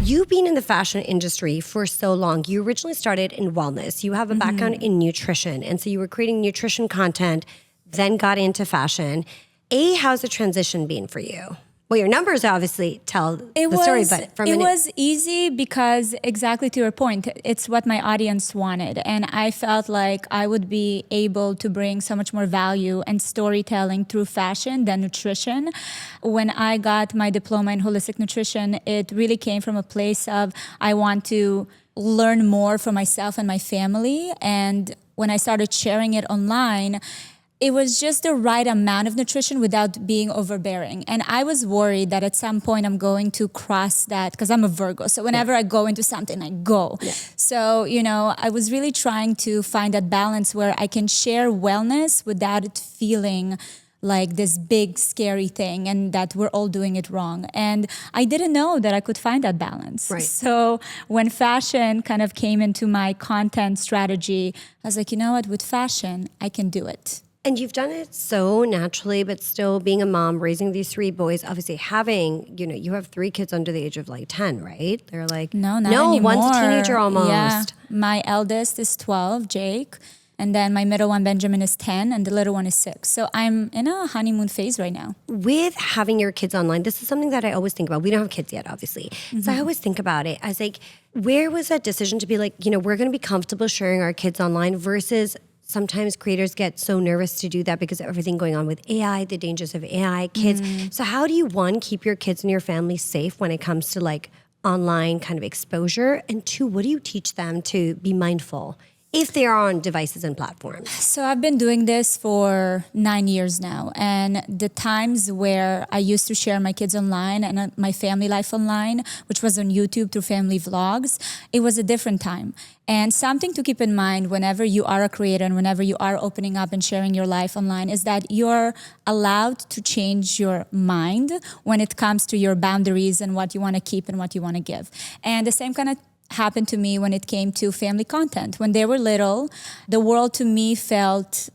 You've been in the fashion industry for so long. You originally started in wellness. You have a background in nutrition. And so you were creating nutrition content, then got into fashion. How's the transition been for you? Well, your numbers obviously tell the story, but it was easy because exactly to your point, it's what my audience wanted. And I felt like I would be able to bring so much more value and storytelling through fashion than nutrition. When I got my diploma in holistic nutrition, it really came from a place of I want to learn more for myself and my family. And when I started sharing it online, it was just the right amount of nutrition without being overbearing. And I was worried that at some point I'm going to cross that because I'm a Virgo. So whenever I go into something, I go. Yeah. So, I was really trying to find that balance where I can share wellness without it feeling like this big, scary thing and that we're all doing it wrong. And I didn't know that I could find that balance. Right. So when fashion kind of came into my content strategy, I was like, you know what, with fashion, I can do it. And you've done it so naturally, but still being a mom, raising these 3 boys, obviously having, you have 3 kids under the age of 10, right? They're like, no, not anymore. One's a teenager almost. Yeah. My eldest is 12, Jake. And then my middle one, Benjamin, is 10, and the little one is 6. So I'm in a honeymoon phase right now. With having your kids online, this is something that I always think about. We don't have kids yet, obviously. Mm-hmm. So I always think about it as where was that decision to be we're going to be comfortable sharing our kids online versus sometimes creators get so nervous to do that because of everything going on with AI, the dangers of AI, kids. So how do you, one, keep your kids and your family safe when it comes to online kind of exposure? And 2, what do you teach them to be mindful if they are on devices and platforms? So I've been doing this for 9 years now. And the times where I used to share my kids online and my family life online, which was on YouTube through family vlogs, it was a different time. And something to keep in mind whenever you are a creator and whenever you are opening up and sharing your life online is that you're allowed to change your mind when it comes to your boundaries and what you want to keep and what you want to give. And the same kind of happened to me when it came to family content. When they were little, the world to me felt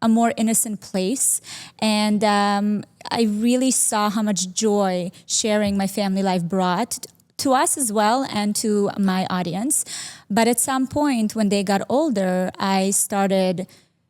a more innocent place. And I really saw how much joy sharing my family life brought to us as well and to my audience. But at some point when they got older, I started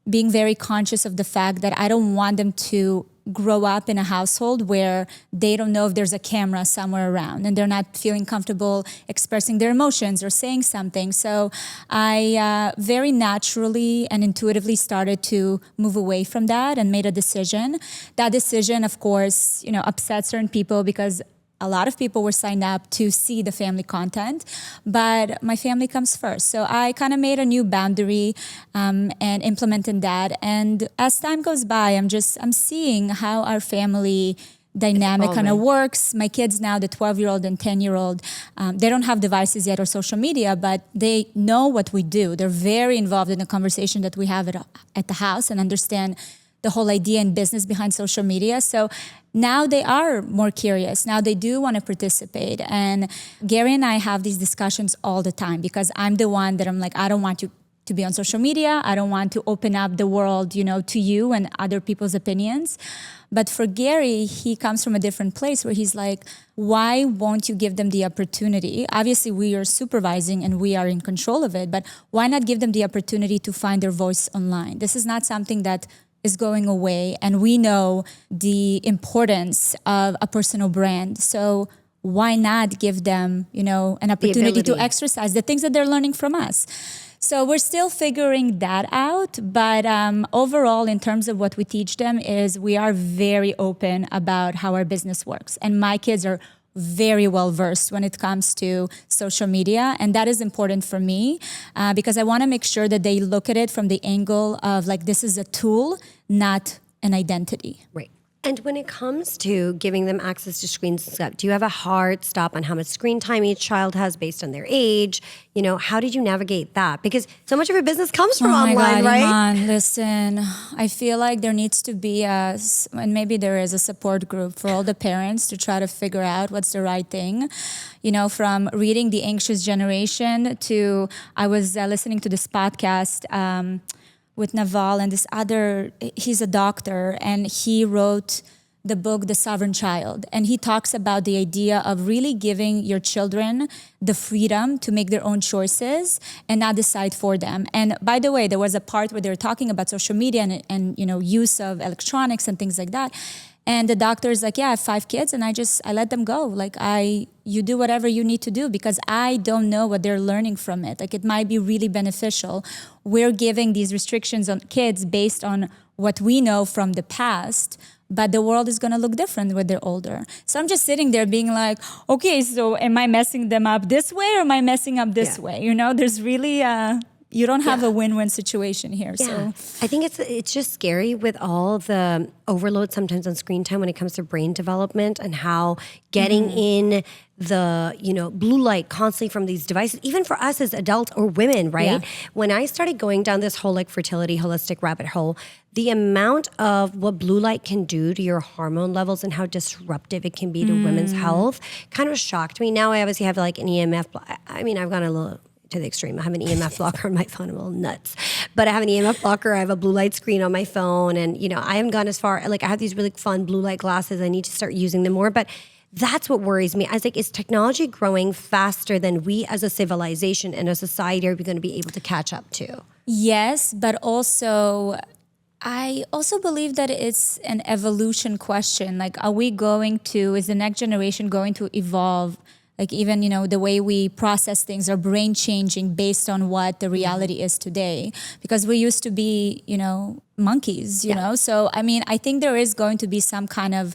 being very conscious of the fact that I don't want them to grow up in a household where they don't know if there's a camera somewhere around and they're not feeling comfortable expressing their emotions or saying something. So I very naturally and intuitively started to move away from that and made a decision. That decision, of course, upset certain people because a lot of people were signed up to see the family content, but my family comes first. So I kind of made a new boundary and implemented that. And as time goes by, I'm seeing how our family dynamic kind of works. My kids now, the 12-year-old and 10-year-old, they don't have devices yet or social media, but they know what we do. They're very involved in the conversation that we have at the house and understand the whole idea and business behind social media. So now they are more curious. Now they do want to participate. And Gary and I have these discussions all the time because I'm the one that I'm like, I don't want you to be on social media. I don't want to open up the world, to you and other people's opinions. But for Gary, he comes from a different place where he's like, why won't you give them the opportunity? Obviously, we are supervising and we are in control of it, but why not give them the opportunity to find their voice online? This is not something that is going away, and we know the importance of a personal brand. So why not give them, an opportunity to exercise the things that they're learning from us? So we're still figuring that out, but overall, in terms of what we teach them is we are very open about how our business works. And my kids are very well versed when it comes to social media. And that is important for me because I want to make sure that they look at it from the angle of this is a tool, not an identity. Right. And when it comes to giving them access to screens and stuff, do you have a hard stop on how much screen time each child has based on their age? How did you navigate that? Because so much of your business comes from online, right? Iman, listen, I feel like there needs to be and maybe there is a support group for all the parents to try to figure out what's the right thing. From reading The Anxious Generation to, I was listening to this podcast with Naval and this other, he's a doctor, and he wrote the book The Sovereign Child, and he talks about the idea of really giving your children the freedom to make their own choices and not decide for them. And by the way, there was a part where they were talking about social media and use of electronics and things like that. And the doctor is like, yeah, I have 5 kids and I let them go. Like you do whatever you need to do because I don't know what they're learning from it. Like it might be really beneficial. We're giving these restrictions on kids based on what we know from the past, but the world is going to look different when they're older. So I'm just sitting there being like, okay, so am I messing them up this way or am I messing up this way? There's really you don't have a win-win situation here. Yeah. So I think it's just scary with all the overload sometimes on screen time when it comes to brain development and how getting in the blue light constantly from these devices, even for us as adults or women, right? Yeah. When I started going down this whole fertility holistic rabbit hole, the amount of what blue light can do to your hormone levels and how disruptive it can be to women's health kind of shocked me. Now I obviously have an EMF. I mean, I've gone a little to the extreme. I have an EMF blocker on my phone. I'm a little nuts. But I have an EMF blocker. I have a blue light screen on my phone. And, I haven't gone as far. I have these really fun blue light glasses. I need to start using them more. But that's what worries me. I was like, is technology growing faster than we as a civilization and a society are we going to be able to catch up to? Yes, but also I also believe that it's an evolution question. Is the next generation going to evolve? Even, the way we process things are brain changing based on what the reality is today. Because we used to be, monkeys, you know? So, I think there is going to be some kind of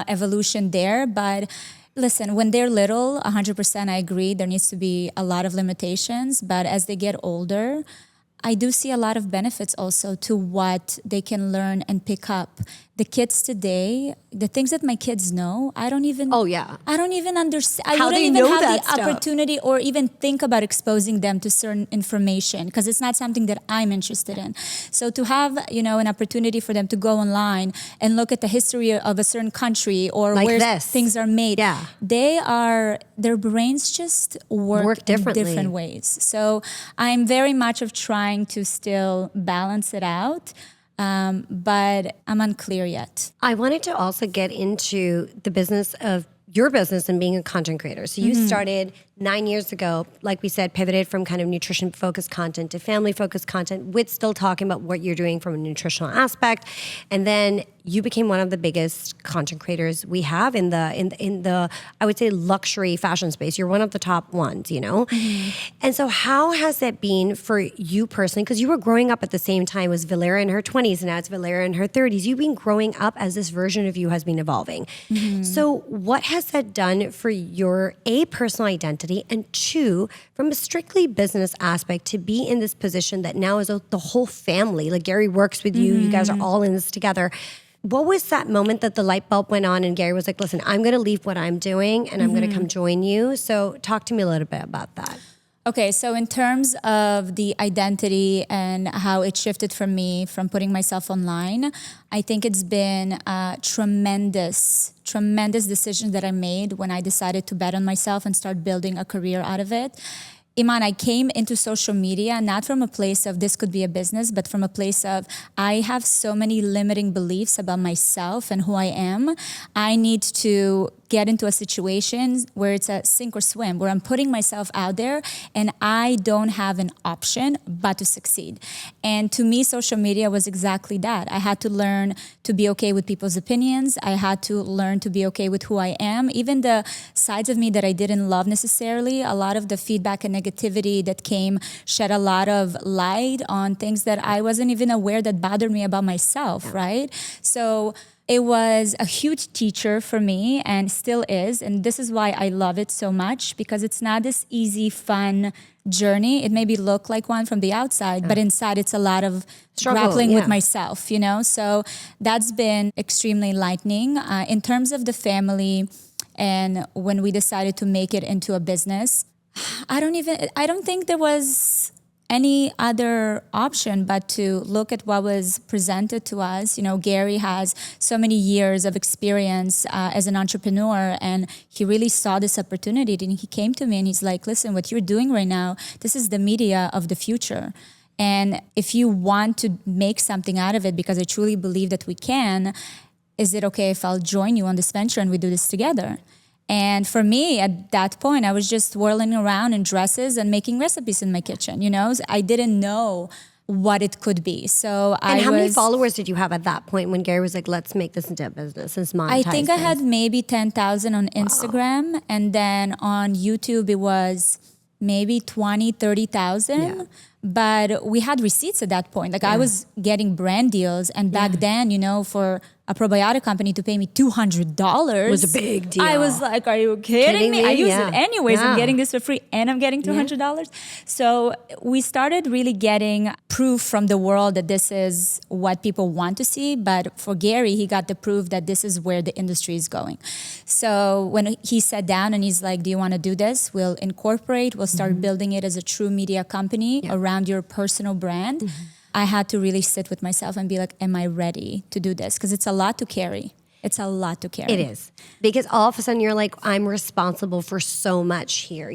evolution there. But listen, when they're little, 100% I agree, there needs to be a lot of limitations. But as they get older, I do see a lot of benefits also to what they can learn and pick up. The kids today, the things that my kids know, I don't even understand. I wouldn't even have the opportunity or even think about exposing them to certain information because it's not something that I'm interested in. So to have, an opportunity for them to go online and look at the history of a certain country or where things are made, their brains just work differently in different ways. So I'm very much of trying to still balance it out. But I'm unclear yet. I wanted to also get into the business of your business and being a content creator. So you started 9 years ago, like we said, pivoted from kind of nutrition-focused content to family-focused content with still talking about what you're doing from a nutritional aspect. And then you became one of the biggest content creators we have in the I would say luxury fashion space. You're one of the top ones, And so how has that been for you personally? Because you were growing up at the same time as Valeria in her 20s and now it's Valeria in her 30s. You've been growing up as this version of you has been evolving. So what has that done for your personal identity and 2, from a strictly business aspect to be in this position that now is the whole family, like Gary works with you, you guys are all in this together. What was that moment that the light bulb went on and Gary was like, listen, I'm going to leave what I'm doing and I'm going to come join you. So talk to me a little bit about that. Okay, so in terms of the identity and how it shifted from me from putting myself online, I think it's been a tremendous decision that I made when I decided to bet on myself and start building a career out of it. Iman, I came into social media not from a place of this could be a business, but from a place of I have so many limiting beliefs about myself and who I am. I need to get into a situation where it's a sink or swim, where I'm putting myself out there and I don't have an option but to succeed. And to me, social media was exactly that. I had to learn to be okay with people's opinions. I had to learn to be okay with who I am. Even the sides of me that I didn't love necessarily, a lot of the feedback and negativity that came shed a lot of light on things that I wasn't even aware that bothered me about myself, right? So it was a huge teacher for me and still is. And this is why I love it so much, because it's not this easy, fun journey. It maybe look like one from the outside, but inside it's a lot of grappling with myself, So that's been extremely enlightening. In terms of the family and when we decided to make it into a business, I don't think there was any other option but to look at what was presented to us. Gary has so many years of experience as an entrepreneur, and he really saw this opportunity. And he came to me and he's like, listen, what you're doing right now, this is the media of the future. And if you want to make something out of it, because I truly believe that we can, is it okay if I'll join you on this venture and we do this together? And for me, at that point, I was just whirling around in dresses and making recipes in my kitchen, So I didn't know what it could be. So how many followers did you have at that point when Gary was like, let's make this into a business, let's monetize I think I this? had maybe 10,000 on Instagram. Wow. And then on YouTube, it was maybe 20, 30,000. Yeah. But we had receipts at that point. Like I was getting brand deals. And back then, for a probiotic company to pay me $200 was a big deal. I was like, are you kidding me? I use it anyways. I'm getting this for free and I'm getting $200. So we started really getting proof from the world that this is what people want to see. But for Gary, he got the proof that this is where the industry is going. So when he sat down and he's like, do you want to do this? We'll incorporate, we'll start building it as a true media company around your personal brand. I had to really sit with myself and be like, am I ready to do this? Because it's a lot to carry. It's a lot to carry. It is. Because all of a sudden you're like, I'm responsible for so much here,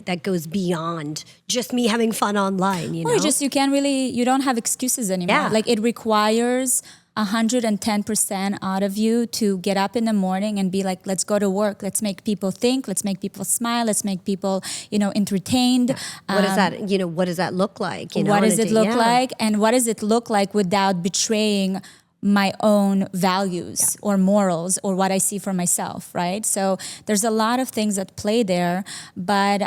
that goes beyond just me having fun online, Or you can't really, you don't have excuses anymore. Yeah. Like it requires 110% out of you to get up in the morning and be like, let's go to work. Let's make people think. Let's make people smile. Let's make people, entertained. What does that, what does that look like? What does it look like? And what does it look like without betraying my own values or morals or what I see for myself, right? So there's a lot of things that play there. But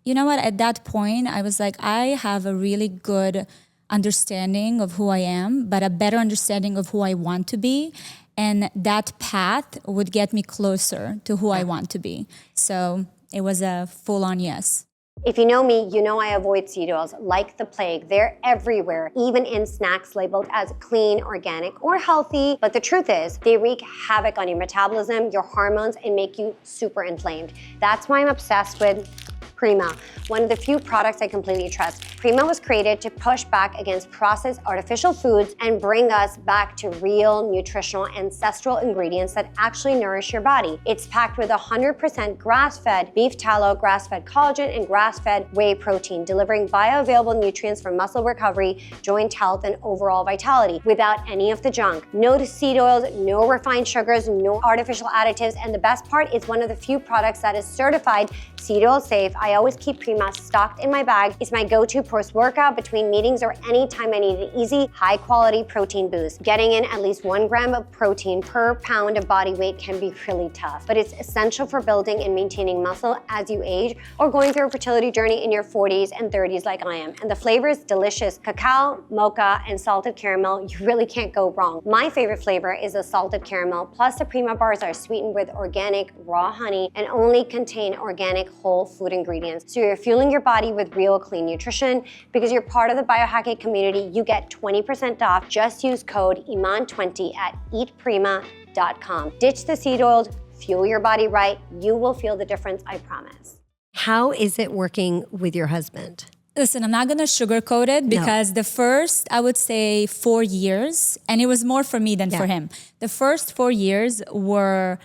you know what? At that point, I was like, I have a really good understanding of who I am, but a better understanding of who I want to be. And that path would get me closer to who I want to be. So it was a full-on yes. If you know me, you know I avoid seed oils like the plague. They're everywhere, even in snacks labeled as clean, organic, or healthy. But the truth is, they wreak havoc on your metabolism, your hormones, and make you super inflamed. That's why I'm obsessed with Prima, one of the few products I completely trust. Prima was created to push back against processed artificial foods and bring us back to real, nutritional, ancestral ingredients that actually nourish your body. It's packed with 100% grass-fed beef tallow, grass-fed collagen, and grass-fed whey protein, delivering bioavailable nutrients for muscle recovery, joint health, and overall vitality without any of the junk. No seed oils, no refined sugars, no artificial additives, and the best part, it's one of the few products that is certified seed oil safe. I always keep Prima stocked in my bag. It's my go-to post-workout, between meetings, or anytime I need an easy, high-quality protein boost. Getting in at least 1 gram of protein per pound of body weight can be really tough, but it's essential for building and maintaining muscle as you age or going through a fertility journey in your 40s and 30s like I am. And the flavor is delicious. Cacao, mocha, and salted caramel. You really can't go wrong. My favorite flavor is the salted caramel, plus the Prima bars are sweetened with organic raw honey and only contain organic whole food ingredients. So you're fueling your body with real clean nutrition. Because you're part of the Biohack-it community, you get 20% off. Just use code IMAN20 at eatprima.com. Ditch the seed oils, fuel your body right. You will feel the difference, I promise. How is it working with your husband? Listen, I'm not going to sugarcoat it because the first, I would say 4 years, and it was more for me than for him. The first 4 years were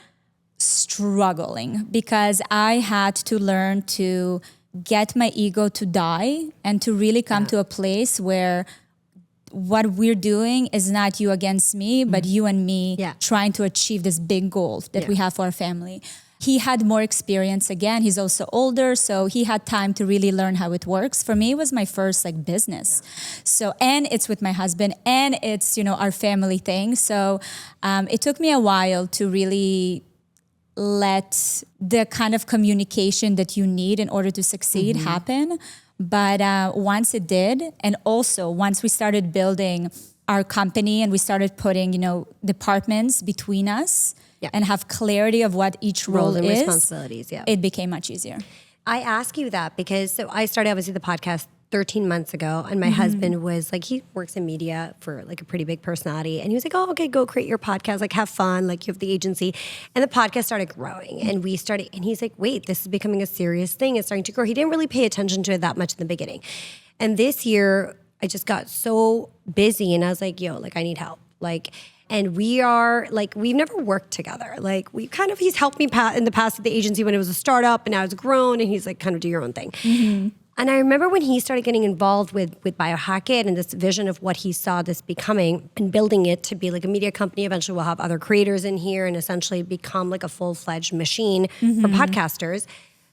struggling because I had to learn to get my ego to die and to really come to a place where what we're doing is not you against me, but you and me trying to achieve this big goal that we have for our family. He had more experience again. He's also older, so he had time to really learn how it works. For me, it was my first business. So, and it's with my husband, and it's, our family thing. So it took me a while to really let the kind of communication that you need in order to succeed happen. But once it did, and also once we started building our company and we started putting, departments between us and have clarity of what each role and is, responsibilities, it became much easier. I ask you that because I started obviously the podcast 13 months ago, and my husband was like, he works in media for a pretty big personality, and he was like, oh, okay, go create your podcast, have fun, you have the agency. And the podcast started growing, and and he's like, wait, this is becoming a serious thing. It's starting to grow. He didn't really pay attention to it that much in the beginning. And this year, I just got so busy, and I was like, yo, I need help. And we are we've never worked together. He's helped me in the past at the agency when it was a startup, and now it's grown, and he's kind of do your own thing. And I remember when he started getting involved with Biohack-it and this vision of what he saw this becoming and building it to be like a media company. Eventually we'll have other creators in here and essentially become like a full-fledged machine for podcasters.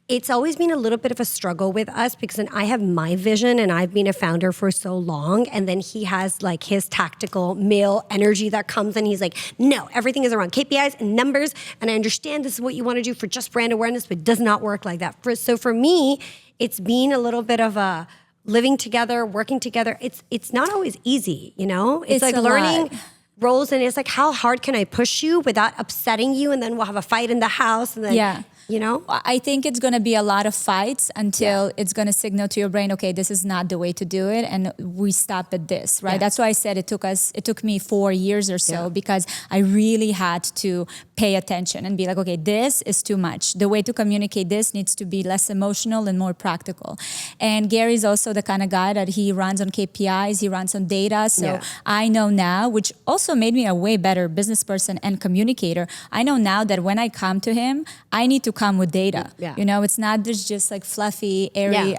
It's always been a little bit of a struggle with us because then I have my vision and I've been a founder for so long. And then he has like his tactical male energy that comes and he's like, no, everything is around KPIs and numbers. And I understand this is what you want to do for just brand awareness, but it does not work like that. So for me, it's been a little bit of a living together, working together. It's not always easy, you know? It's like learning roles, and it's like, how hard can I push you without upsetting you? And then we'll have a fight in the house and then you know? I think it's going to be a lot of fights until it's going to signal to your brain, okay, this is not the way to do it. And we stop at this, right? That's why I said it took me 4 years or so because I really had to pay attention and be like, okay, this is too much. The way to communicate this needs to be less emotional and more practical. And Gary's also the kind of guy that he runs on KPIs, he runs on data. So I know now, which also made me a way better business person and communicator. I know now that when I come to him, I need to come with data. You know, it's not just like fluffy, airy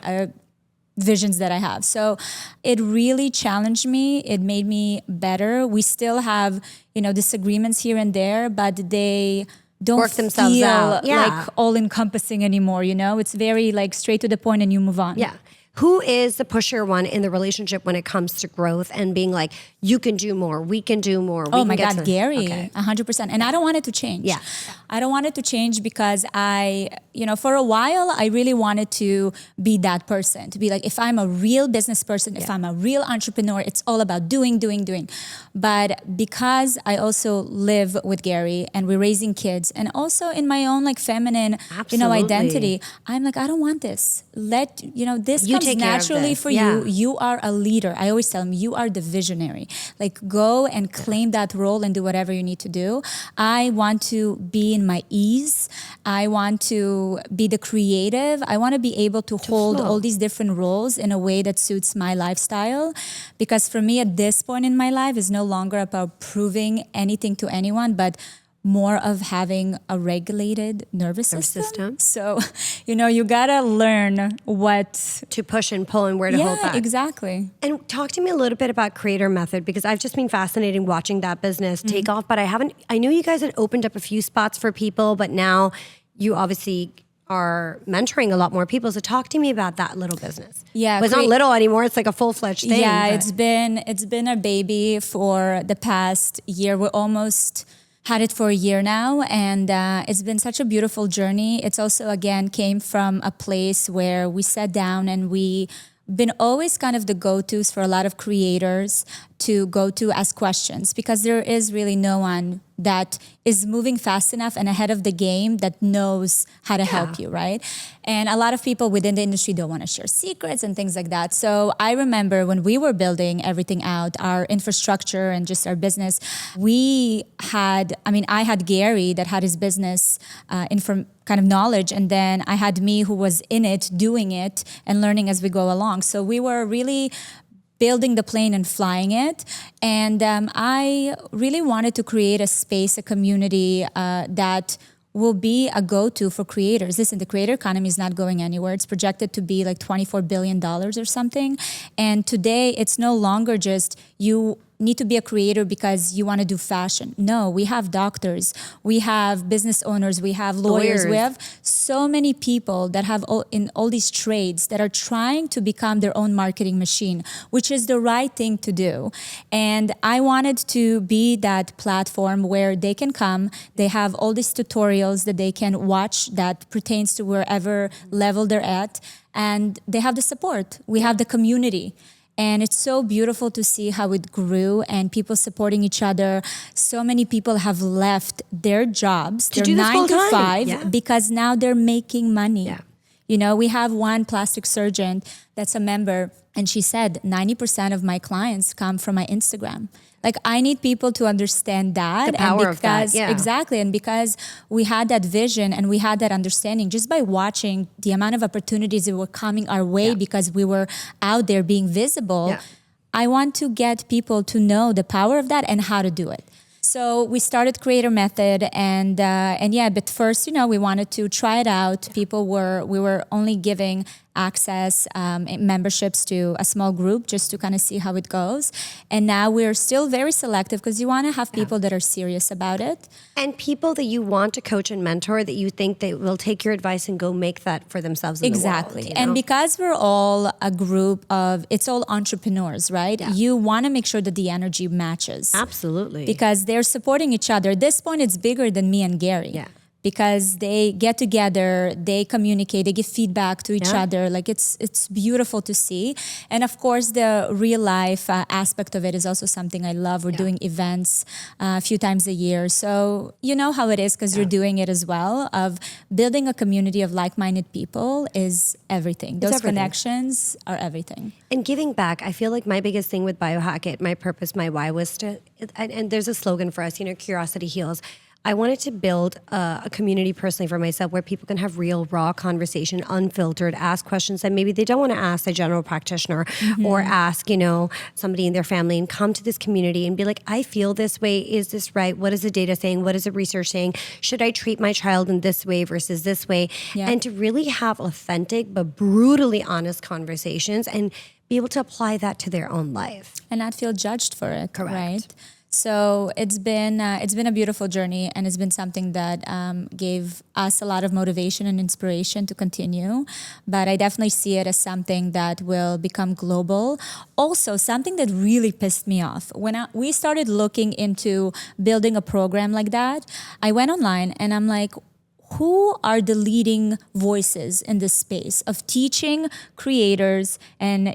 visions that I have. So it really challenged me. It made me better. We still have, you know, disagreements here and there, but they don't work themselves feel out. like all encompassing anymore. You know, it's very like straight to the point and you move on. Who is the pusher one in the relationship when it comes to growth and being like, you can do more, we can do more. Oh my God, Gary, 100%. And I don't want it to change. I don't want it to change because for a while, I really wanted to be that person, to be like, if I'm a real business person, if I'm a real entrepreneur, it's all about doing. But because I also live with Gary and we're raising kids and also in my own like feminine, identity, I'm like, I don't want this. This comes naturally for you. You are a leader. I always tell him, you are the visionary. Like go and claim that role and do whatever you need to do. I want to be in my ease. I want to be the creative. I want to be able to hold all these different roles in a way that suits my lifestyle. Because for me at this point in my life is no longer about proving anything to anyone, but more of having a regulated nervous system. So, you gotta learn what to push and pull and where to hold back. Exactly. And talk to me a little bit about Creator Method, because I've just been fascinated watching that business take off, but I knew you guys had opened up a few spots for people, but now you obviously are mentoring a lot more people. So talk to me about that little business. Yeah. It's not little anymore. It's like a full-fledged thing. Yeah, it's been a baby for the past year. We're almost had it for a year now, and it's been such a beautiful journey. It's also, again, came from a place where we sat down and we been always kind of the go-tos for a lot of creators to go to ask questions, because there is really no one that is moving fast enough and ahead of the game that knows how to help you, right? And a lot of people within the industry don't want to share secrets and things like that. So I remember when we were building everything out, our infrastructure and just our business, I had Gary that had his business kind of knowledge, and then I had me who was in it, doing it and learning as we go along. So we were really building the plane and flying it. And I really wanted to create a space, a community that will be a go-to for creators. Listen, the creator economy is not going anywhere. It's projected to be like $24 billion or something. And today it's no longer just you need to be a creator because you want to do fashion. No, we have doctors, we have business owners, we have lawyers. We have so many people that have in all these trades that are trying to become their own marketing machine, which is the right thing to do. And I wanted to be that platform where they can come, they have all these tutorials that they can watch that pertains to wherever level they're at, and they have the support. We have the community. And it's so beautiful to see how it grew and people supporting each other. So many people have left their jobs, their 9 to 5, because now they're making money. We have one plastic surgeon that's a member, and she said 90% of my clients come from my Instagram. Like, I need people to understand that. The power of that, Exactly. And because we had that vision and we had that understanding just by watching the amount of opportunities that were coming our way because we were out there being visible, I want to get people to know the power of that and how to do it. So we started Creator Method, and yeah, but first, we wanted to try it out. We were only giving access memberships to a small group just to kind of see how it goes. And now we're still very selective because you want to have people that are serious about it. And people that you want to coach and mentor, that you think they will take your advice and go make that for themselves in Exactly. the world. And because we're all a group of, it's all entrepreneurs, right? Yeah. You want to make sure that the energy matches. Absolutely. Because they're supporting each other. At this point, it's bigger than me and Gary. Yeah. Because they get together, they communicate, they give feedback to each other. Like it's beautiful to see. And of course, the real life aspect of it is also something I love. We're doing events a few times a year. So you know how it is because you're doing it as well, of building a community of like-minded people is everything. Those connections are everything. And giving back, I feel like my biggest thing with Biohack-it, my purpose, my why was to, and there's a slogan for us, curiosity heals. I wanted to build a community personally for myself where people can have real, raw conversation, unfiltered, ask questions that maybe they don't want to ask a general practitioner or ask, somebody in their family, and come to this community and be like, I feel this way. Is this right? What is the data saying? What is the research saying? Should I treat my child in this way versus this way? Yeah. And to really have authentic but brutally honest conversations and be able to apply that to their own life. And not feel judged for it, Correct. right? So it's been a beautiful journey, and it's been something that gave us a lot of motivation and inspiration to continue. But I definitely see it as something that will become global. Also, something that really pissed me off when we started looking into building a program like that. I went online and I'm like, who are the leading voices in this space of teaching creators and,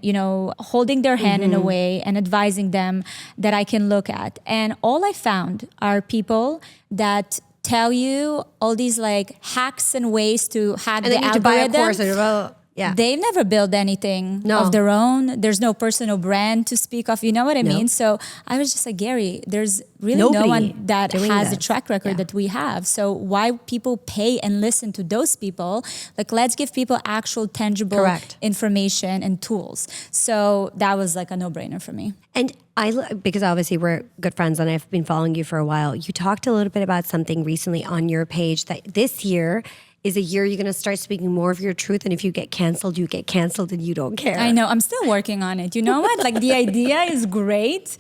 holding their hand in a way and advising them that I can look at? And all I found are people that tell you all these like hacks and ways to hack And the then you need to buy a course algorithm. Yeah. They've never built anything of their own. There's no personal brand to speak of. You know what I mean? So I was just like, Gary, there's really no one that has a track record that we have. So why people pay and listen to those people? Like, let's give people actual tangible information and tools. So that was like a no-brainer for me. And because obviously we're good friends and I've been following you for a while, you talked a little bit about something recently on your page that this year is a year you're going to start speaking more of your truth. And if you get canceled, you get canceled and you don't care. I know. I'm still working on it. You know what? Like the idea is great,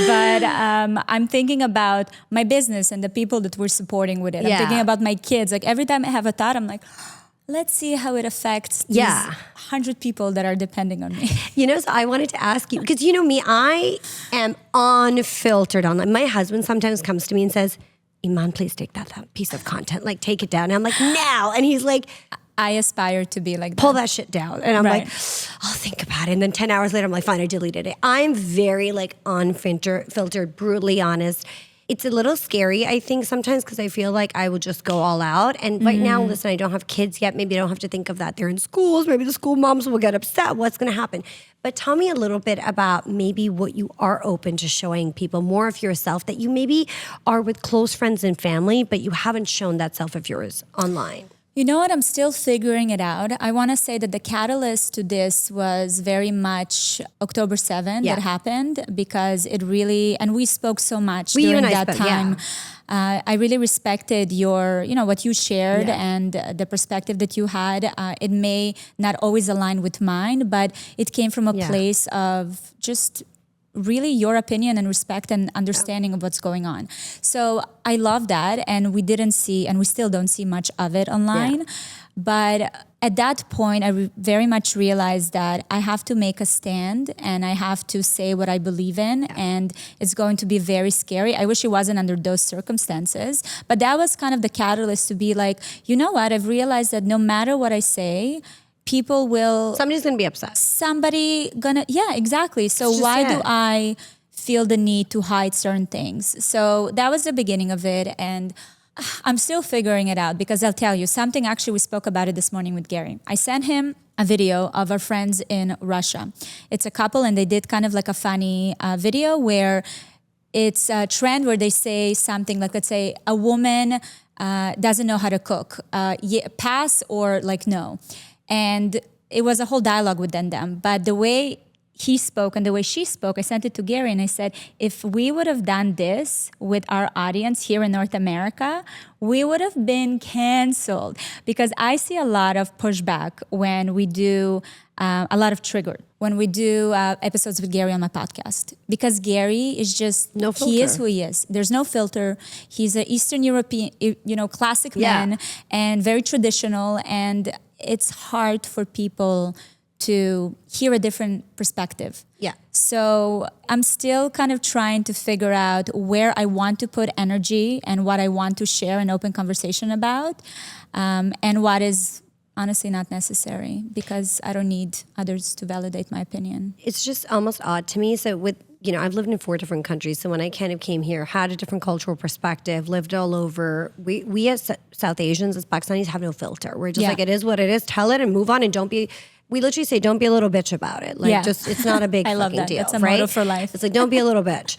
but I'm thinking about my business and the people that we're supporting with it. I'm thinking about my kids. Like every time I have a thought, I'm like, let's see how it affects these 100 people that are depending on me. So I wanted to ask you, because me, I am unfiltered online. My husband sometimes comes to me and says, Iman, please take that piece of content, like take it down. And I'm like, now. And he's like, I aspire to be like that. Pull that shit down. And I'm like, I'll think about it. And then 10 hours later, I'm like, fine, I deleted it. I'm very like unfiltered, brutally honest. It's a little scary, I think, sometimes because I feel like I would just go all out. And right now, listen, I don't have kids yet. Maybe I don't have to think of that. They're in schools. Maybe the school moms will get upset. What's going to happen? But tell me a little bit about maybe what you are open to showing people, more of yourself that you maybe are with close friends and family, but you haven't shown that self of yours online. You know what? I'm still figuring it out. I want to say that the catalyst to this was very much October 7th that happened, because it really, and we spoke so much during that time. I really respected your, what you shared and the perspective that you had. It may not always align with mine, but it came from a place of just really your opinion and respect and understanding of what's going on. So I love that. And we didn't see, and we still don't see much of it online. But at that point, I very much realized that I have to make a stand and I have to say what I believe in. And it's going to be very scary. I wish it wasn't under those circumstances. But that was kind of the catalyst to be like, you know what? I've realized that no matter what I say, people will... Somebody's going to be upset. Yeah, exactly. So why do I feel the need to hide certain things? So that was the beginning of it. And I'm still figuring it out, because I'll tell you something. Actually, we spoke about it this morning with Gary. I sent him a video of our friends in Russia. It's a couple, and they did kind of like a funny video where it's a trend where they say something like, let's say, a woman doesn't know how to cook. Pass or like no. And it was a whole dialogue within them. But the way he spoke and the way she spoke, I sent it to Gary and I said, if we would have done this with our audience here in North America, we would have been canceled, because I see a lot of pushback when we do a lot of trigger when we do episodes with Gary on my podcast, because Gary is just, he is who he is. There's no filter. He's an Eastern European, classic man, and very traditional. And it's hard for people to hear a different perspective. Yeah. So I'm still kind of trying to figure out where I want to put energy and what I want to share an open conversation about, and what is honestly not necessary, because I don't need others to validate my opinion. It's just almost odd to me. So with, I've lived in 4 different countries. So when I kind of came here, had a different cultural perspective, lived all over. We as South Asians, as Pakistanis, have no filter. We're just like, it is what it is. Tell it and move on, and we literally say, don't be a little bitch about it. Like, just, it's not a big I love fucking that. deal, It's a right? motto for life. It's like, don't be a little bitch.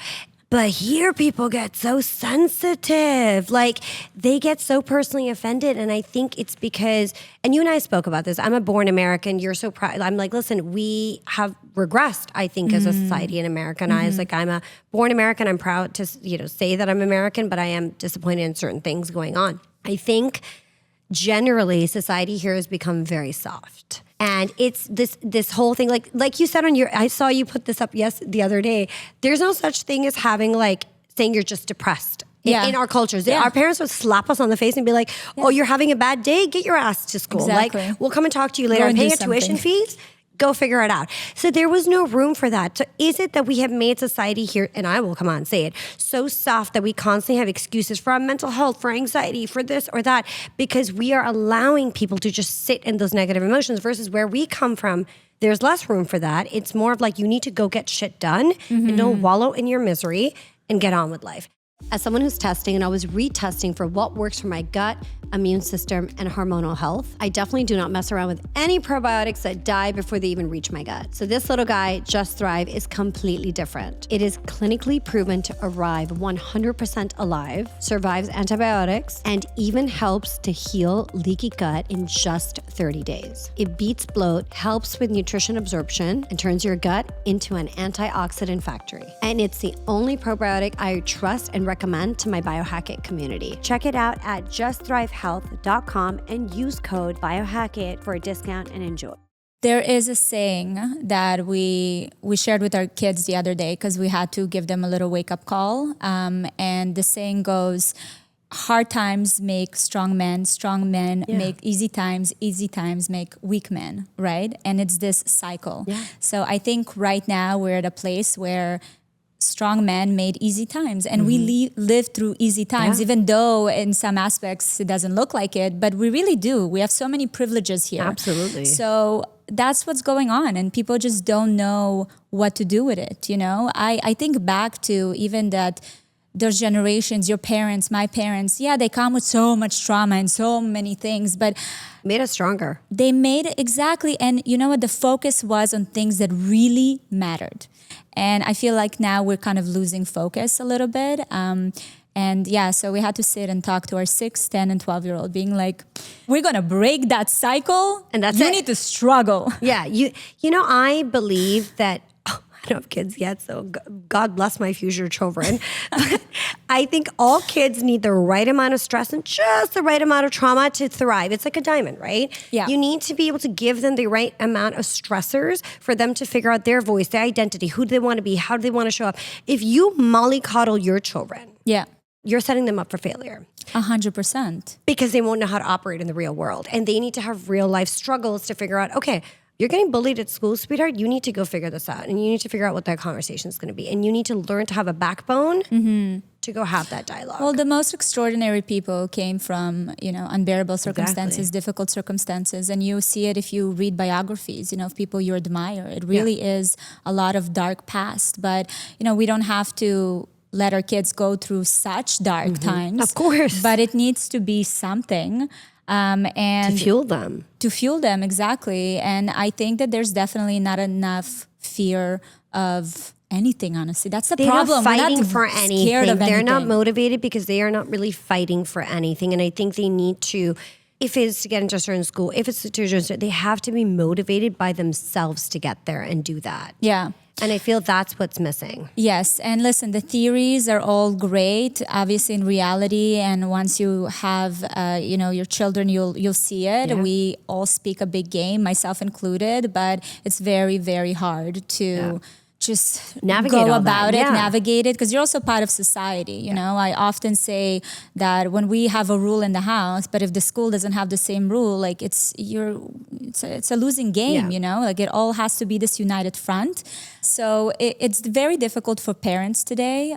But here people get so sensitive. Like, they get so personally offended. And I think it's because, and you and I spoke about this, I'm a born American. You're so proud. I'm like, listen, we have regressed, I think, as a society in America. And I was like, I'm a born American. I'm proud to, say that I'm American, but I am disappointed in certain things going on. I think generally society here has become very soft. And it's this whole thing, like you said I saw you put this up the other day. There's no such thing as having saying you're just depressed in our cultures. Our parents would slap us on the face and be like, oh, you're having a bad day? Get your ass to school. Exactly. Like, we'll come and talk to you later. I'm paying tuition fees. Go figure it out. So there was no room for that. So is it that we have made society here, and I will come on and say it, so soft that we constantly have excuses for our mental health, for anxiety, for this or that, because we are allowing people to just sit in those negative emotions, versus where we come from, there's less room for that. It's more of like, you need to go get shit done and don't wallow in your misery and get on with life. As someone who's testing and always retesting for what works for my gut, immune system, and hormonal health, I definitely do not mess around with any probiotics that die before they even reach my gut. So this little guy, Just Thrive, is completely different. It is clinically proven to arrive 100% alive, survives antibiotics, and even helps to heal leaky gut in just 30 days. It beats bloat, helps with nutrition absorption, and turns your gut into an antioxidant factory. And it's the only probiotic I trust and recommend to my Biohack-it community. Check it out at justthrivehealth.com and use code Biohack-it for a discount and enjoy. There is a saying that we shared with our kids the other day, because we had to give them a little wake-up call. And the saying goes, hard times make strong men make easy times make weak men, right? And it's this cycle. Yeah. So I think right now we're at a place where strong men made easy times, and we live through easy times, even though in some aspects it doesn't look like it, but we really do. We have so many privileges here. Absolutely. So that's what's going on, and people just don't know what to do with it. I think back to even that those generations, your parents, my parents, they come with so much trauma and so many things, but made us stronger. They made it, exactly. And you know what? The focus was on things that really mattered. And I feel like now we're kind of losing focus a little bit. So we had to sit and talk to our 6, 10, and 12-year-old, being like, we're going to break that cycle, and that's you need to struggle. Yeah. I believe that, I don't have kids yet, so God bless my future children. But I think all kids need the right amount of stress and just the right amount of trauma to thrive. It's like a diamond, right? Yeah. You need to be able to give them the right amount of stressors for them to figure out their voice, their identity, who do they want to be, how do they want to show up. If you mollycoddle your children, you're setting them up for failure. 100%. Because they won't know how to operate in the real world. And they need to have real life struggles to figure out, okay, you're getting bullied at school, sweetheart. You need to go figure this out. And you need to figure out what that conversation is going to be. And you need to learn to have a backbone to go have that dialogue. Well, the most extraordinary people came from, unbearable circumstances, difficult circumstances. And you see it if you read biographies, of people you admire. It really is a lot of dark past. But, we don't have to let our kids go through such dark times. Of course. But it needs to be something. And to fuel them, exactly. And I think that there's definitely not enough fear of anything, honestly. That's the problem. They're not fighting for anything. They're not motivated because they are not really fighting for anything. And I think they need to if it's to get into a certain school, if it's to they have to be motivated by themselves to get there and do that. Yeah. And I feel that's what's missing. Yes, and listen, the theories are all great. Obviously, in reality, and once you have, your children, you'll see it. Yeah. We all speak a big game, myself included, but it's very, very hard to just navigate go all about that. it, Yeah. navigate it, because you're also part of society. You know, I often say that when we have a rule in the house, but if the school doesn't have the same rule, like it's a losing game. Yeah. You know, like it all has to be this united front. So it's very difficult for parents today.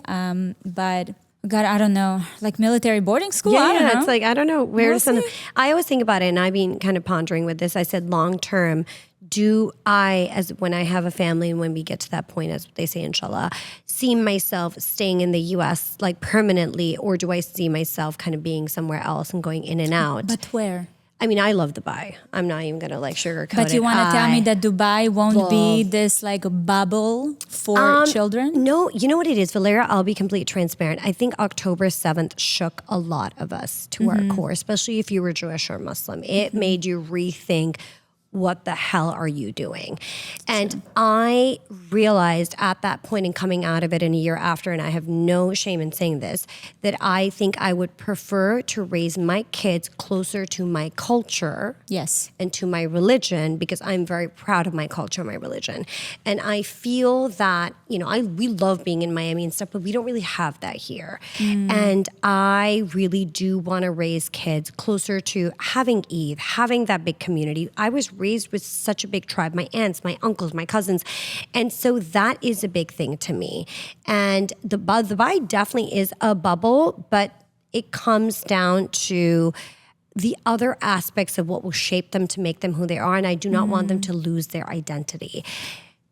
But God, I don't know, like military boarding school. I don't know. It's like I don't know where We'll to send them. see. I always think about it, and I've been kind of pondering with this. I said, long term, do I, as when I have a family and when we get to that point, as they say, inshallah, see myself staying in the U.S. like permanently, or do I see myself kind of being somewhere else and going in and out? But where? I mean, I love Dubai. I'm not even gonna like sugarcoat it. But you want to tell me that Dubai won't be love- this like bubble for children? No, you know what it is, Valeria? I'll be completely transparent. I think October 7th shook a lot of us to our core, especially if you were Jewish or Muslim. It made you rethink, what the hell are you doing? And I realized at that point, and coming out of it in a year after, and I have no shame in saying this, that I think I would prefer to raise my kids closer to my culture Yes. and to my religion, because I'm very proud of my culture and my religion. And I feel that, we love being in Miami and stuff, but we don't really have that here. And I really do want to raise kids closer to having Eid, having that big community. I was raised with such a big tribe, my aunts, my uncles, my cousins. And so that is a big thing to me. And the Dubai definitely is a bubble, but it comes down to the other aspects of what will shape them to make them who they are. And I do not want them to lose their identity.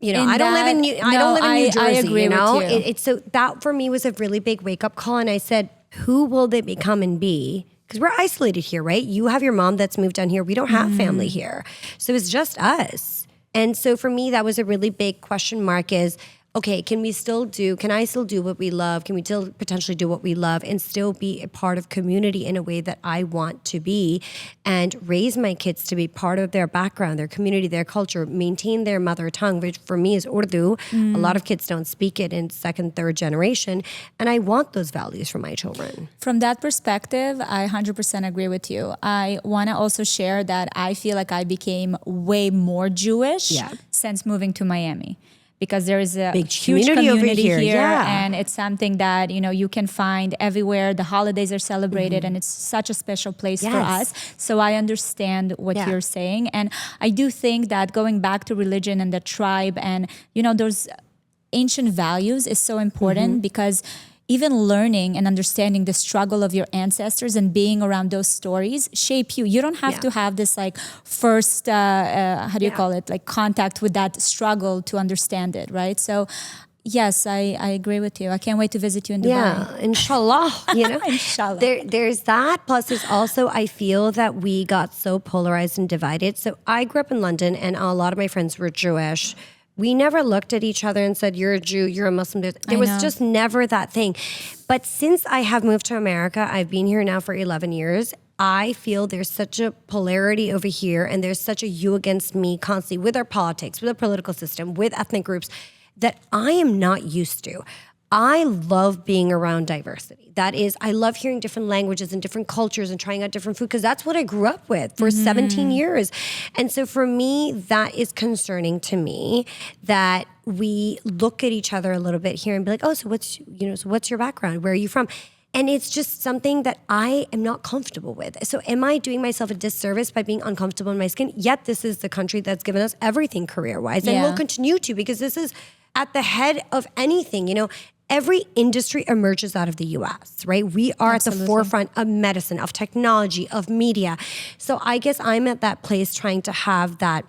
I don't live in New Jersey. I agree with you. It's so that for me was a really big wake up call. And I said, who will they become and be? Because we're isolated here, right? You have your mom that's moved down here. We don't have family here. So it's just us. And so for me, that was a really big question mark is, okay, can I still do what we love? Can we still potentially do what we love and still be a part of community in a way that I want to be, and raise my kids to be part of their background, their community, their culture, maintain their mother tongue, which for me is Urdu. A lot of kids don't speak it in second, third generation. And I want those values for my children. From that perspective, I 100% agree with you. I want to also share that I feel like I became way more Jewish since moving to Miami. Because there is a big huge community over community here, and it's something that you can find everywhere. The holidays are celebrated, and it's such a special place for us. So I understand what you're saying, and I do think that going back to religion and the tribe and those ancient values is so important because even learning and understanding the struggle of your ancestors and being around those stories shape you. You don't have to have this like first, how do you call it? Like contact with that struggle to understand it, right? So yes, I agree with you. I can't wait to visit you in Dubai. Yeah, inshallah, Inshallah. There's that. Plus, it's also, I feel that we got so polarized and divided. So I grew up in London and a lot of my friends were Jewish. We never looked at each other and said, you're a Jew, you're a Muslim. There was just never that thing. But since I have moved to America, I've been here now for 11 years. I feel there's such a polarity over here and there's such a you against me constantly with our politics, with our political system, with ethnic groups that I am not used to. I love being around diversity. That is, I love hearing different languages and different cultures and trying out different food because that's what I grew up with for 17 years. And so for me, that is concerning to me that we look at each other a little bit here and be like, oh, so what's your background? Where are you from? And it's just something that I am not comfortable with. So am I doing myself a disservice by being uncomfortable in my skin? Yet this is the country that's given us everything career-wise and will continue to because this is at the head of anything, Every industry emerges out of the US, right? We are at the forefront of medicine, of technology, of media. So I guess I'm at that place trying to have that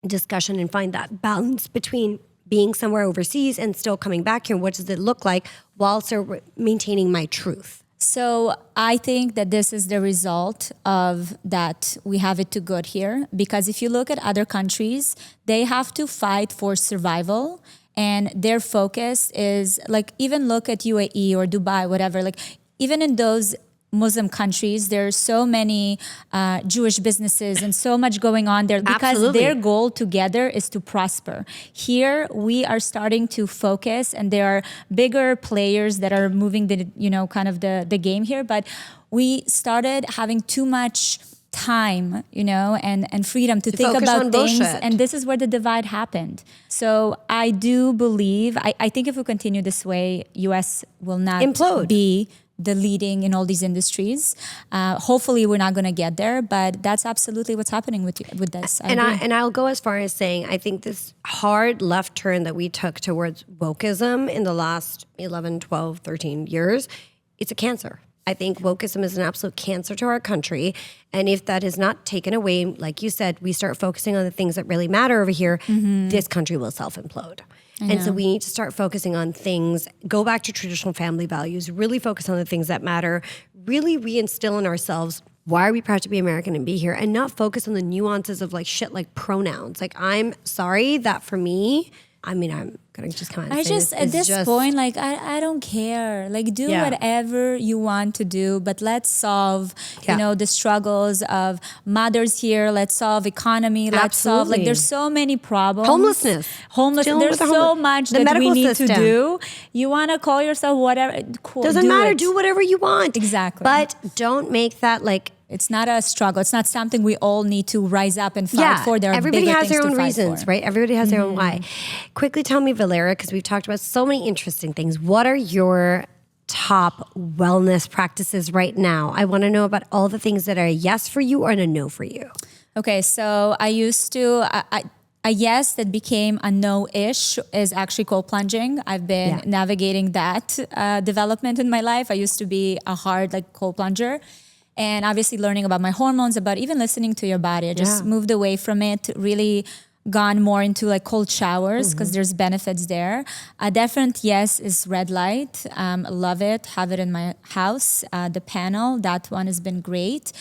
discussion and find that balance between being somewhere overseas and still coming back here. What does it look like while also maintaining my truth? So I think that this is the result of that we have it too good here. Because if you look at other countries, they have to fight for survival. And their focus is like, even look at UAE or Dubai, whatever, like even in those Muslim countries. There's so many Jewish businesses and so much going on there because Absolutely. their goal together is to prosper. Here, we are starting to focus, and there are bigger players that are moving the, kind of the game here. But we started having too much time, and freedom to think focus about on things. bullshit. And this is where the divide happened. So I do believe, I think if we continue this way, US will not Implode. be the leading in all these industries. Hopefully we're not going to get there, but that's absolutely what's happening with this. And I'll go as far as saying, I think this hard left turn that we took towards wokeism in the last 11, 12, 13 years, it's a cancer. I think wokeism is an absolute cancer to our country. And if that is not taken away, like you said, we start focusing on the things that really matter over here, this country will self-implode. And so we need to start focusing on things, go back to traditional family values, really focus on the things that matter, really reinstill in ourselves, why are we proud to be American and be here, and not focus on the nuances of like shit like pronouns. Like, I'm sorry that for me, I'm going to just come out and say this. At this point, like, I don't care. Like, do whatever you want to do, but let's solve, the struggles of mothers here. Let's solve economy. Let's solve, like, there's so many problems. Homelessness. There's so much that we need to do. You want to call yourself whatever. Cool. Doesn't matter. Do whatever you want. Exactly. But don't make that like, it's not a struggle. It's not something we all need to rise up and fight for. There are everybody bigger has their things own to fight reasons, for. right? Everybody has their own why. Quickly tell me, Valeria, because we've talked about so many interesting things. What are your top wellness practices right now? I want to know about all the things that are a yes for you or a no for you. Okay, so I used to... a yes that became a no-ish is actually cold plunging. I've been navigating that development in my life. I used to be a hard cold plunger. And obviously learning about my hormones, about even listening to your body. I just moved away from it, really gone more into cold showers because there's benefits there. A definite yes is red light. Love it, have it in my house. The panel, that one has been great.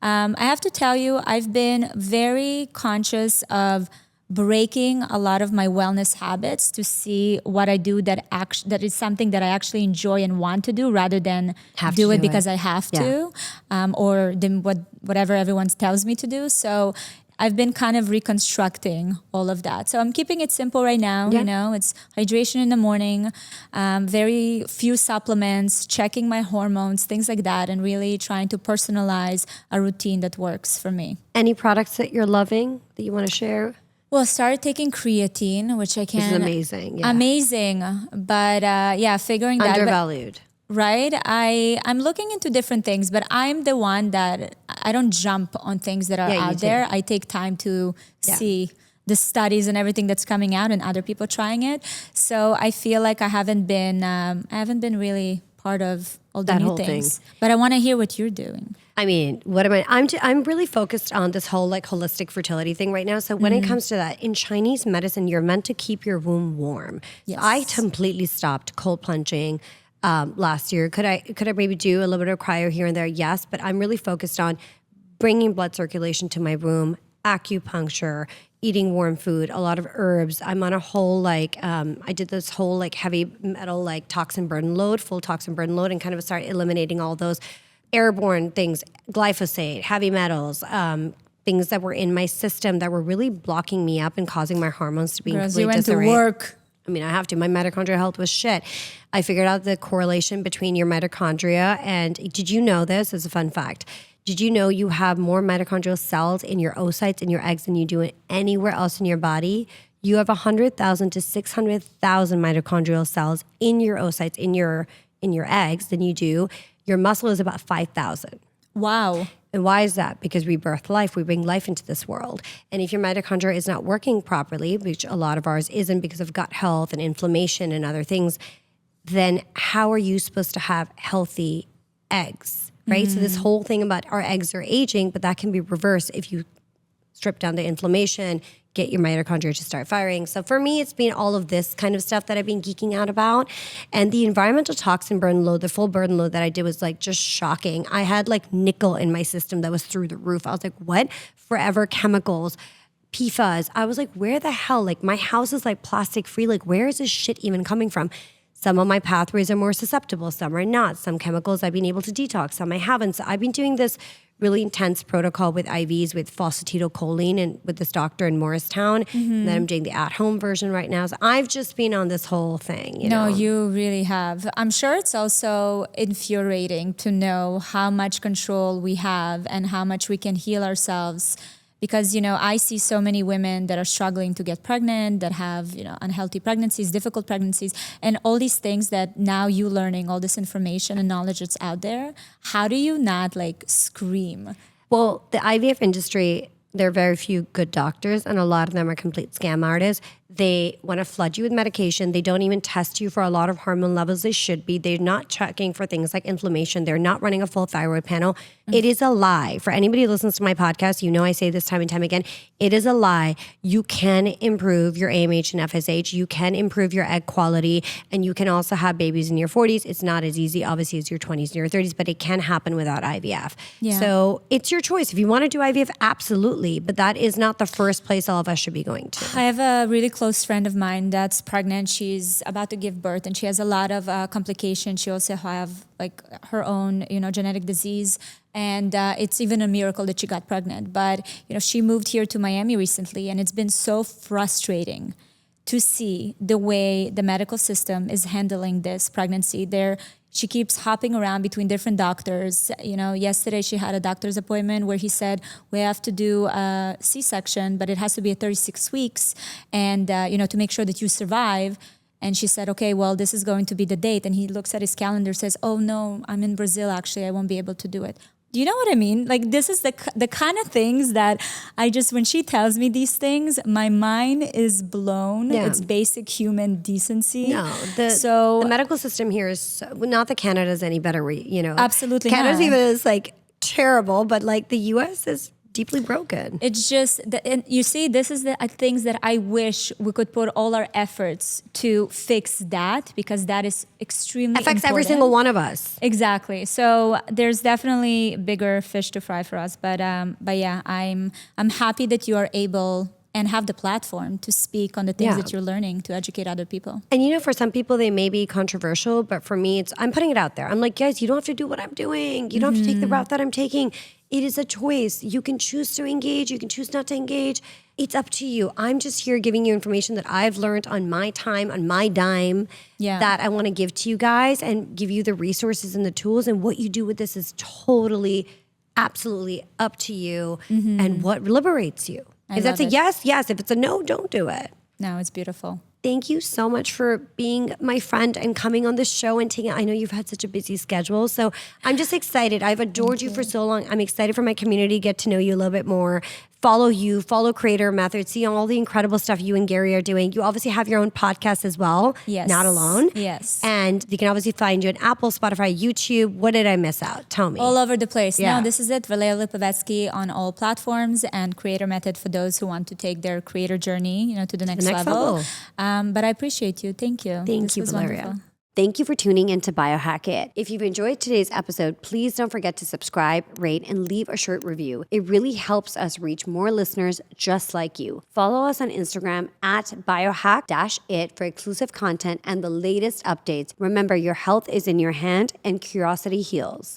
I have to tell you, I've been very conscious of breaking a lot of my wellness habits to see what I do that is something that I actually enjoy and want to do rather than do it because I have to, or whatever everyone tells me to do. So I've been kind of reconstructing all of that. So I'm keeping it simple right now. It's hydration in the morning, very few supplements, checking my hormones, things like that, and really trying to personalize a routine that works for me. Any products that you're loving that you want to share? Well, I started taking creatine, which I can... This is amazing. Yeah. Amazing. But figuring that... Undervalued. Right? I'm looking into different things, but I'm the one that I don't jump on things that are out there. I take time to see the studies and everything that's coming out and other people trying it. So I feel like I haven't been really part of all the new things. But I want to hear what you're doing. I mean, what am I? I'm really focused on this whole holistic fertility thing right now. So when it comes to that, in Chinese medicine, you're meant to keep your womb warm. Yes. So I completely stopped cold plunging last year. Could I maybe do a little bit of cryo here and there? Yes, but I'm really focused on bringing blood circulation to my womb, acupuncture, eating warm food, a lot of herbs. I'm on a whole I did this whole heavy metal toxin burden load, full toxin burden load, and kind of started eliminating all those airborne things, glyphosate, heavy metals, things that were in my system that were really blocking me up and causing my hormones to be in complete disarray. You went to work. I mean, I have to. My mitochondrial health was shit. I figured out the correlation between your mitochondria and, did you know this? As a fun fact. Did you know you have more mitochondrial cells in your oocytes in your eggs than you do anywhere else in your body? You have 100,000 to 600,000 mitochondrial cells in your oocytes, in your eggs than you do. Your muscle is about 5,000. Wow. And why is that? Because we birth life. We bring life into this world. And if your mitochondria is not working properly, which a lot of ours isn't because of gut health and inflammation and other things, then how are you supposed to have healthy eggs, right? So this whole thing about our eggs are aging, but that can be reversed if you strip down the inflammation, get your mitochondria to start firing. So for me, it's been all of this kind of stuff that I've been geeking out about. And the environmental toxin burden load, the full burden load that I did was just shocking. I had nickel in my system that was through the roof. I was like, what? Forever chemicals, PFAS. I was like, where the hell? My house is plastic free. Where is this shit even coming from? Some of my pathways are more susceptible, some are not. Some chemicals I've been able to detox, some I haven't. So I've been doing this really intense protocol with IVs with phosphatidylcholine and with this doctor in Morristown. And then I'm doing the at-home version right now. So I've just been on this whole thing. You know? You really have. I'm sure it's also infuriating to know how much control we have and how much we can heal ourselves. Because, I see so many women that are struggling to get pregnant, that have, unhealthy pregnancies, difficult pregnancies, and all these things that now you learning all this information and knowledge that's out there. How do you not scream? Well, the IVF industry, there are very few good doctors, and a lot of them are complete scam artists. They want to flood you with medication. They don't even test you for a lot of hormone levels they should be. They're not checking for things like inflammation. They're not running a full thyroid panel. It is a lie. For anybody who listens to my podcast, I say this time and time again, it is a lie. You can improve your AMH and FSH. You can improve your egg quality, and you can also have babies in your 40s. It's not as easy, obviously, as your 20s and your 30s, but it can happen without IVF. Yeah. So it's your choice. If you want to do IVF, absolutely. But that is not the first place all of us should be going to. I have a really close friend of mine that's pregnant. She's about to give birth, and she has a lot of complications. She also have her own, genetic disease. And it's even a miracle that she got pregnant. But, she moved here to Miami recently, and it's been so frustrating to see the way the medical system is handling this pregnancy. She keeps hopping around between different doctors. Yesterday she had a doctor's appointment where he said, we have to do a C-section, but it has to be at 36 weeks. And, to make sure that you survive. And she said, okay, well, this is going to be the date. And he looks at his calendar, says, oh no, I'm in Brazil. Actually, I won't be able to do it. Do you know what I mean? This is the kind of things that when she tells me these things, my mind is blown. Yeah. It's basic human decency. No, the medical system here is, not that Canada's any better, Absolutely Canada's not. even is terrible, but the US is deeply broken. It's just, and you see, this is the things that I wish we could put all our efforts to fix that, because that is extremely affects important. every single one of us. Exactly. So there's definitely bigger fish to fry for us. But yeah, I'm happy that you are able and have the platform to speak on the things that you're learning to educate other people. And for some people they may be controversial, but for me I'm putting it out there. I'm like, guys, you don't have to do what I'm doing. You don't have to take the route that I'm taking. It is a choice. You can choose to engage. You can choose not to engage. It's up to you. I'm just here giving you information that I've learned on my time, on my dime, that I want to give to you guys and give you the resources and the tools. And what you do with this is totally, absolutely up to you and what liberates you. If that's a yes, yes. If it's a no, don't do it. No, it's beautiful. Thank you so much for being my friend and coming on the show and taking. I know you've had such a busy schedule, so I'm just excited. I've adored you for so long. I'm excited for my community to get to know you a little bit more. Follow Creator Method, see all the incredible stuff you and Gary are doing. You obviously have your own podcast as well. Yes. Not Alone. Yes. And they can obviously find you on Apple, Spotify, YouTube. What did I miss out? Tell me. All over the place. Yeah. No, this is it. Valeria Lipovetsky on all platforms, and Creator Method for those who want to take their creator journey, to the next level. But I appreciate you. Thank you. Thank you, Valeria. Wonderful. Thank you for tuning in to Biohack-it. If you've enjoyed today's episode, please don't forget to subscribe, rate, and leave a short review. It really helps us reach more listeners just like you. Follow us on Instagram at biohack-it for exclusive content and the latest updates. Remember, your health is in your hand and curiosity heals.